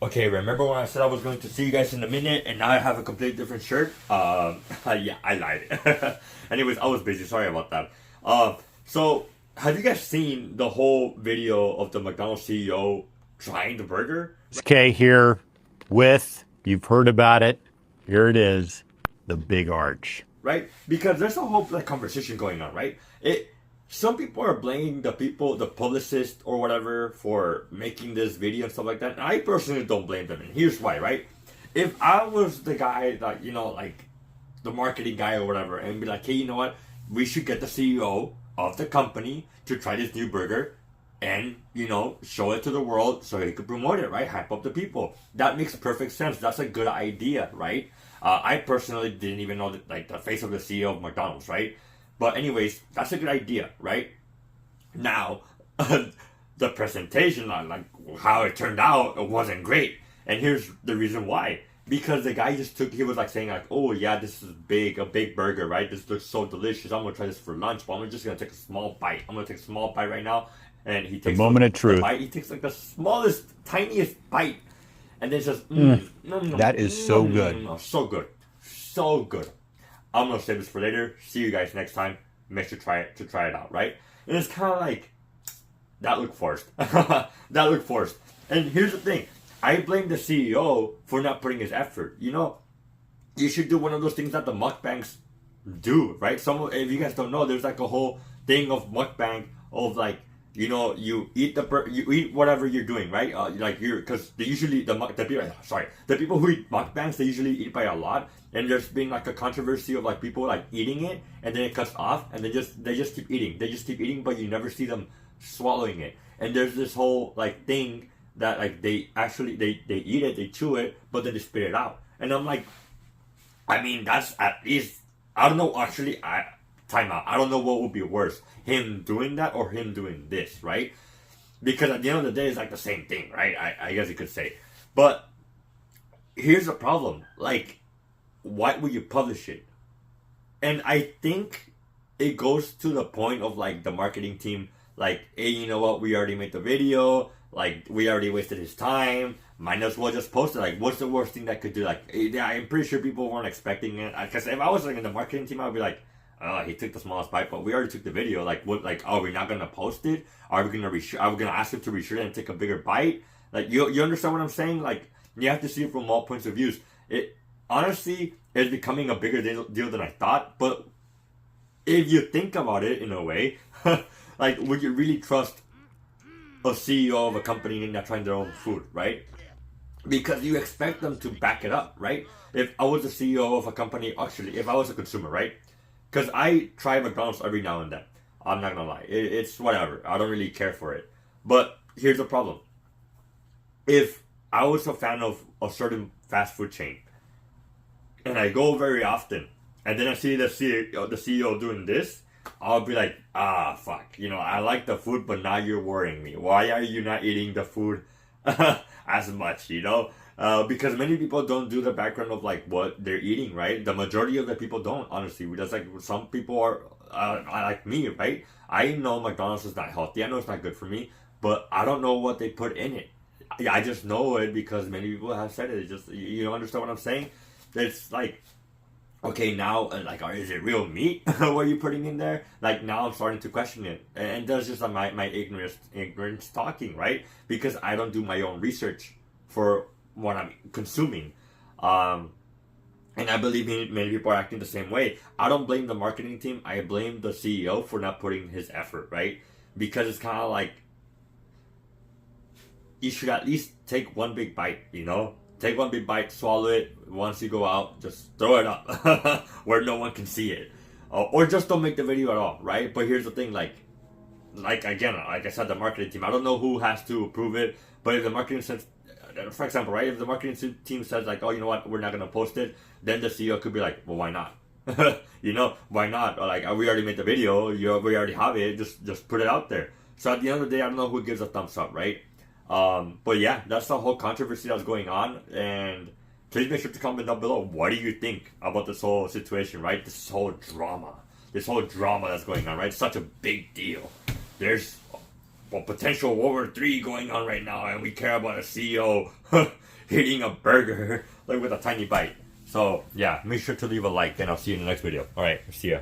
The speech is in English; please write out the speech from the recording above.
Okay, remember when I said I was going to see you guys in a minute and now I have a completely different shirt? Yeah, I lied. Anyways, I was busy. Sorry about that. So have you guys seen the whole video of the McDonald's CEO trying the burger? K here with, you've heard about it. Here it is, the big arch. Right? Because there's a whole like conversation going on, right? Some people are blaming the publicist or whatever for making this video and stuff like that. And I personally don't blame them, and here's why, right? If I was the guy that, like the marketing guy or whatever, and be like, hey, you know what? We should get the CEO of the company to try this new burger and, show it to the world so he could promote it, right? Hype up the people. That makes perfect sense. That's a good idea, right? I personally didn't even know that, like, the face of the CEO of McDonald's, right? But anyways, that's a good idea, right? Now, the presentation, like how it turned out, it wasn't great. And here's the reason why. Because the guy he was like saying like, oh yeah, this is a big burger, right? This looks so delicious. I'm gonna try this for lunch, but I'm just gonna take a small bite. I'm gonna take a small bite right now. And he takes The moment of the truth. bite. He takes like the smallest, tiniest bite. And then says, That is so good. so good. So good. I'm gonna save this for later. See you guys next time. Make sure to try it out, right? And it's kind of like that looked forced. That looked forced. And here's the thing: I blame the CEO for not putting his effort. You should do one of those things that the mukbangs do, right? If you guys don't know, there's like a whole thing of mukbang of like, you eat you eat whatever you're doing, right? Because they usually the people who eat mukbangs, they usually eat by a lot, and there's been like a controversy of like people like eating it and then it cuts off and they just keep eating, but you never see them swallowing it. And there's this whole like thing that like they actually they eat it, they chew it, but then they spit it out. And I'm like, I mean, that's at least, I don't know, actually, time out. I don't know what would be worse, him doing that or him doing this, right? Because at the end of the day, it's like the same thing, right? I guess you could say. But here's the problem. Like, why would you publish it? And I think it goes to the point of like the marketing team, like, hey, you know what? We already made the video. Like, we already wasted his time. Might as well just post it. Like, what's the worst thing that could do? Like, yeah, I'm pretty sure people weren't expecting it. Because if I was like in the marketing team, I'd be like, oh, he took the smallest bite, but we already took the video. Like, what? Like, are we not gonna post it? Are we gonna ask him to reshoot it and take a bigger bite? Like, you understand what I'm saying? Like, you have to see it from all points of views. It honestly is becoming a bigger deal than I thought. But if you think about it in a way, like, would you really trust a CEO of a company not trying their own food, right? Because you expect them to back it up, right? If I was the CEO of a company, actually, if I was a consumer, right? Because I try McDonald's every now and then. I'm not gonna lie. It's whatever. I don't really care for it. But here's the problem. If I was a fan of a certain fast food chain, and I go very often, and then I see the CEO doing this, I'll be like, fuck. I like the food, but now you're worrying me. Why are you not eating the food as much, because many people don't do the background of like what they're eating, right? The majority of the people don't, honestly. That's like, some people are like me, right? I know McDonald's is not healthy. I know it's not good for me, but I don't know what they put in it. I just know it because many people have said it. It's just, you understand what I'm saying? It's like, okay, now, like, is it real meat? What are you putting in there? Like, now I'm starting to question it. And that's just like my ignorance talking, right? Because I don't do my own research for what I'm consuming. And I believe many people are acting the same way. I don't blame the marketing team. I blame the CEO for not putting his effort, right? Because it's kind of like, you should at least take one big bite, Take one big bite, swallow it. Once you go out, just throw it up where no one can see it. Or just don't make the video at all, right? But here's the thing, like again, like I said, the marketing team, I don't know who has to approve it, but if the marketing says, for example, right, if the marketing team says like, oh, you know what, we're not going to post it, then the CEO could be like, well, why not? Why not? Or like, we already made the video, we already have it, just put it out there. So at the end of the day, I don't know who gives a thumbs up, right? But yeah, that's the whole controversy that's going on, and please make sure to comment down below. What do you think about this whole situation, right? This whole drama that's going on, right? Such a big deal. There's potential World War III going on right now, and we care about a CEO eating a burger like with a tiny bite. So yeah, make sure to leave a like, and I'll see you in the next video. All right, see ya.